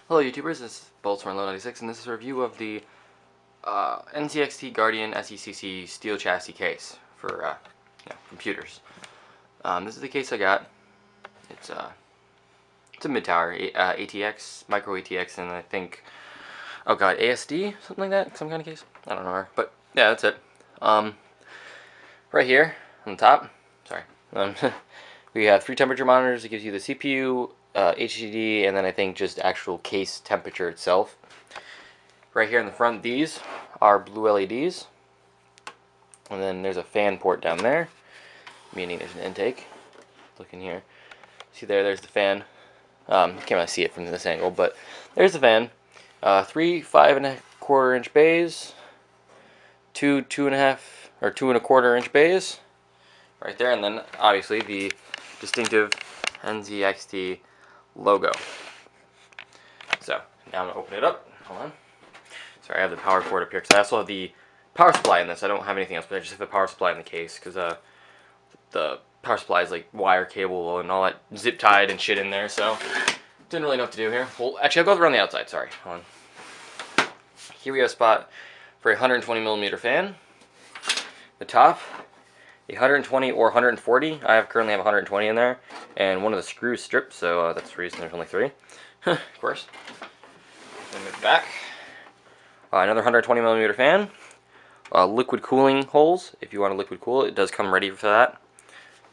Hello YouTubers, this is Boltzmore96 and this is a review of the NZXT Guardian SECC steel chassis case for computers. This is the case I got. It's a mid-tower ATX, micro ATX, and I think, oh god, ASD, something like that, some kind of case. I don't know, but yeah, that's it. Right here on the top, sorry, we have 3 temperature monitors. It gives you the CPU, HDD, and then I think just actual case temperature itself. Right here in the front, these are blue LEDs, and then there's a fan port down there, meaning there's an intake. Look in here. See there's the fan. You can't really see it from this angle, but there's the fan. 3 5.25 inch bays, 2 2.5 or 2.25 inch bays, right there, and then obviously the distinctive NZXT logo. So now I'm gonna open it up. Hold on. Sorry, I have the power cord up here because I also have the power supply in this. I don't have anything else, but I just have the power supply in the case because the power supply is like wire, cable, and all that zip tied and shit in there. So didn't really know what to do here. Well, actually, I'll go around the outside. Sorry, hold on. Here we have a spot for a 120mm fan. The top, a 120 or 140. I currently have 120 in there, and one of the screws stripped, so that's the reason there's only 3. Of course. Then move back. Another 120mm fan. Liquid cooling holes, if you want to liquid cool it. It does come ready for that.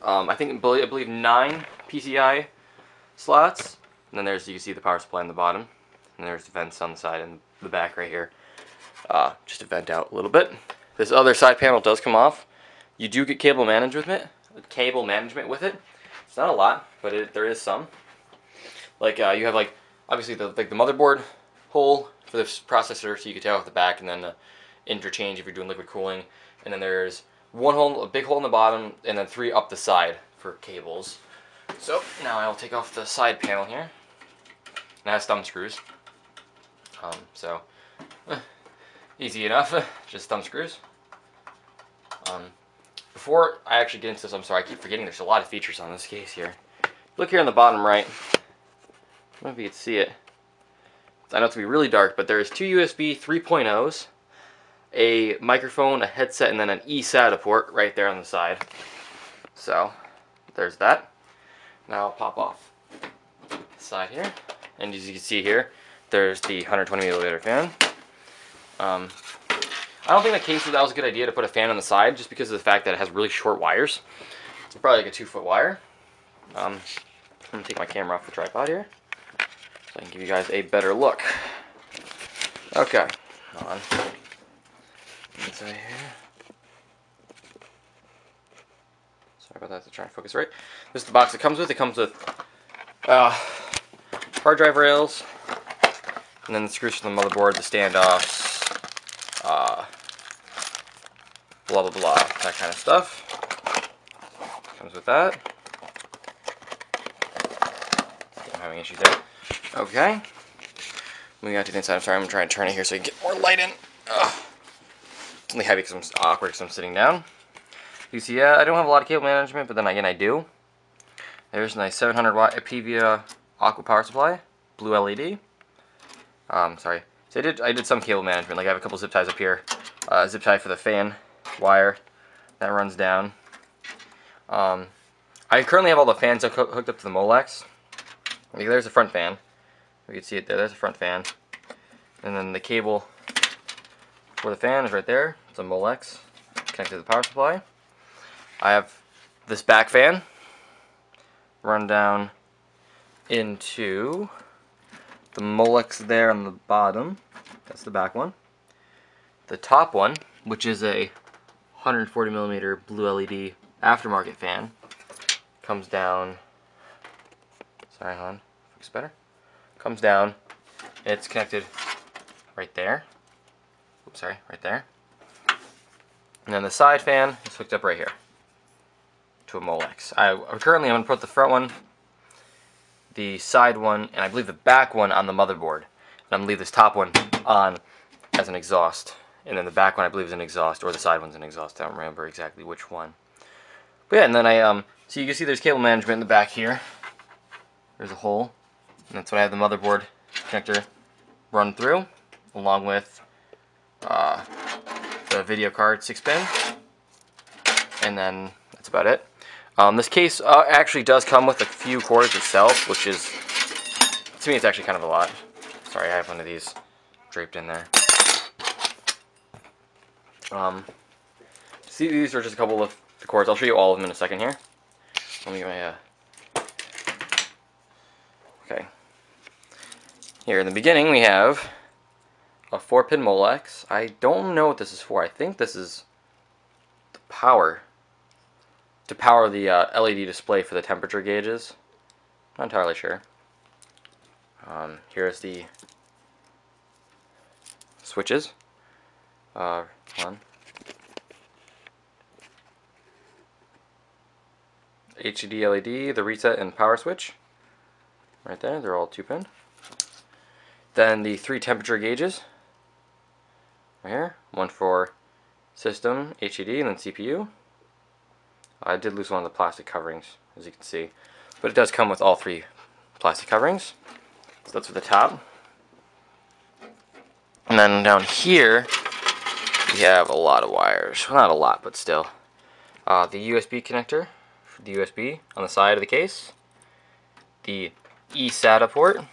I believe 9 PCI slots. And then there's, you can see the power supply on the bottom. And there's the vents on the side and the back right here. Just to vent out a little bit. This other side panel does come off. You do get cable management with it. It's not a lot, but there is some. Like you have obviously the motherboard hole for this processor, so you can take off the back, and then the interchange if you're doing liquid cooling. And then there's one hole, a big hole in the bottom, and then 3 up the side for cables. So now I'll take off the side panel here. And it has thumb screws. Easy enough, just thumb screws. Before I actually get into this, I'm sorry, I keep forgetting there's a lot of features on this case here. Look here on the bottom right. I don't know if you can see it. I know it's going to be really dark, but there's 2 USB 3.0s, a microphone, a headset, and then an eSATA port right there on the side. So, there's that. Now I'll pop off the side here. And as you can see here, there's the 120mm fan. I don't think the case that was a good idea to put a fan on the side, just because of the fact that it has really short wires. It's probably like a 2-foot wire. I'm going to take my camera off the tripod here, so I can give you guys a better look. Okay, hold on. Inside here. Sorry about that, to try and focus right. This is the box it comes with. It comes with hard drive rails, and then the screws for the motherboard, the standoffs, blah blah blah, that kind of stuff. Comes with that. I'm having issues there. Okay. Moving on to the inside. I'm sorry, I'm trying to turn it here so I can get more light in. It's only heavy because I'm awkward because I'm sitting down. You see, I don't have a lot of cable management, but then again I do. There's a nice 700 watt Apivia Aqua power supply, blue LED. Sorry. So I did some cable management. Like I have a couple zip ties up here. Zip tie for the fan wire that runs down. I currently have all the fans hooked up to the Molex. There's the front fan. You can see it there. There's the front fan. And then the cable for the fan is right there. It's a Molex connected to the power supply. I have this back fan run down into the Molex there on the bottom. That's the back one. The top one, which is a 140mm blue LED aftermarket fan, comes down. Sorry, hon. Looks better. Comes down. It's connected right there. Oops, sorry, right there. And then the side fan is hooked up right here to a Molex. Currently I'm going to put the front one, the side one, and I believe the back one on the motherboard. And I'm going to leave this top one on as an exhaust. And then the back one I believe is an exhaust, or the side one's an exhaust. I don't remember exactly which one. But yeah, and then so you can see there's cable management in the back here. There's a hole. And that's what I have the motherboard connector run through, along with the video card 6-pin, and then that's about it. This case actually does come with a few cords itself, which is, to me, it's actually kind of a lot. Sorry, I have one of these draped in there. See, these are just a couple of the cords. I'll show you all of them in a second here. Let me get my okay. Here in the beginning we have a 4-pin Molex. I don't know what this is for. I think this is the power. To power the LED display for the temperature gauges. Not entirely sure. Here's the switches. One. HDD LED, the reset and power switch. Right there, they're all 2-pin. Then the 3 temperature gauges. Right here. One for system, HDD, and then CPU. I did lose one of the plastic coverings, as you can see. But it does come with all 3 plastic coverings. So that's for the top. And then down here, we have a lot of wires. Well, not a lot, but still. The USB connector, the USB on the side of the case. The eSATA port. Hold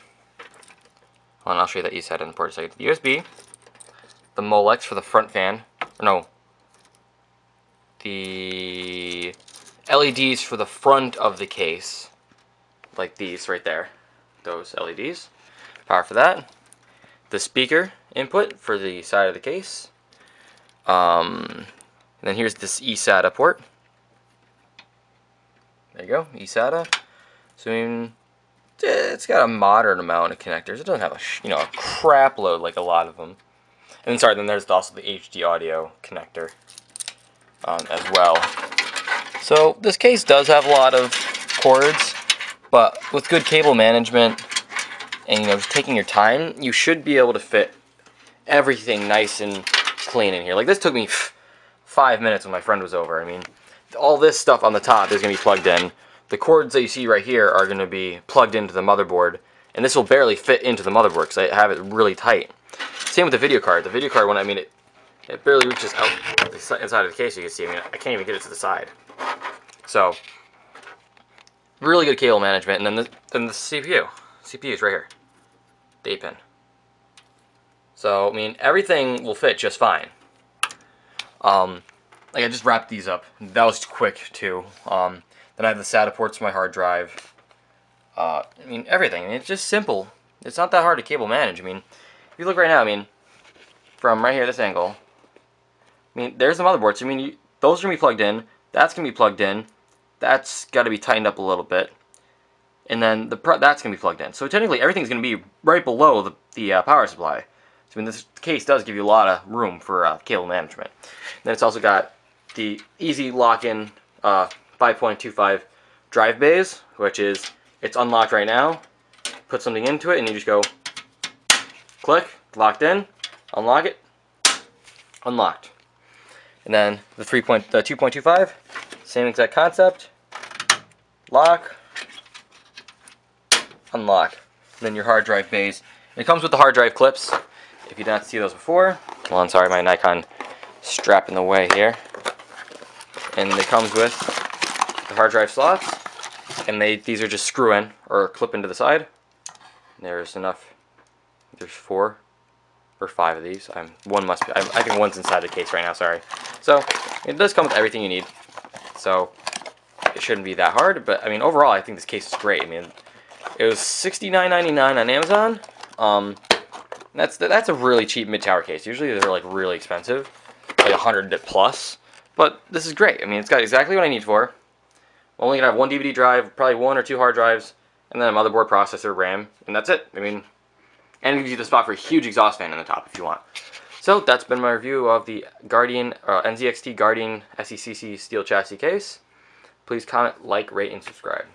on, I'll show you that eSATA in the port in a second. The USB. The Molex for the front fan. Or no. The LEDs for the front of the case. Like these right there. Those LEDs. Power for that. The speaker input for the side of the case. And then here's this eSATA port. There you go, eSATA. So I mean, it's got a moderate amount of connectors. It doesn't have a crap load like a lot of them. And then, sorry, then there's also the HD audio connector as well. So this case does have a lot of cords, but with good cable management and just taking your time, you should be able to fit everything nice and clean in here. Like this took me 5 minutes when my friend was over. I mean, all this stuff on the top is going to be plugged in. The cords that you see right here are going to be plugged into the motherboard, and this will barely fit into the motherboard because I have it really tight. Same with the video card. The video card, it barely reaches out the inside of the case. You can see. I can't even get it to the side. So, really good cable management. And then the CPU. CPU is right here. The 8-pin. So, everything will fit just fine. Like I just wrapped these up. That was quick too. Then I have the SATA ports for my hard drive. Everything. It's just simple. It's not that hard to cable manage. If you look right now, from right here, this angle, there's the motherboard. So, those are going to be plugged in. That's going to be plugged in. That's got to be tightened up a little bit. And then that's going to be plugged in. So, technically, everything's going to be right below the power supply. So, this case does give you a lot of room for cable management. And then it's also got the easy lock-in 5.25 drive bays, which is, it's unlocked right now. Put something into it, and you just go click, locked in, unlock it, unlocked. And then the 2.25, same exact concept, lock, unlock. And then your hard drive bays. And it comes with the hard drive clips. If you did not see those before, well, I'm sorry, my Nikon strap in the way here. And it comes with the hard drive slots, and these are just screw in or clip into the side. There's enough. There's 4 or 5 of these. One must be. I think one's inside the case right now. Sorry. So it does come with everything you need. So it shouldn't be that hard. But overall, I think this case is great. It was $69.99 on Amazon. That's a really cheap mid-tower case. Usually they're like really expensive, like $100 plus. But this is great. It's got exactly what I need for. I'm only gonna have 1 DVD drive, probably 1 or 2 hard drives, and then a motherboard, processor, RAM, and that's it. And it gives you the spot for a huge exhaust fan in the top if you want. So that's been my review of the Guardian, NZXT Guardian SECC steel chassis case. Please comment, like, rate, and subscribe.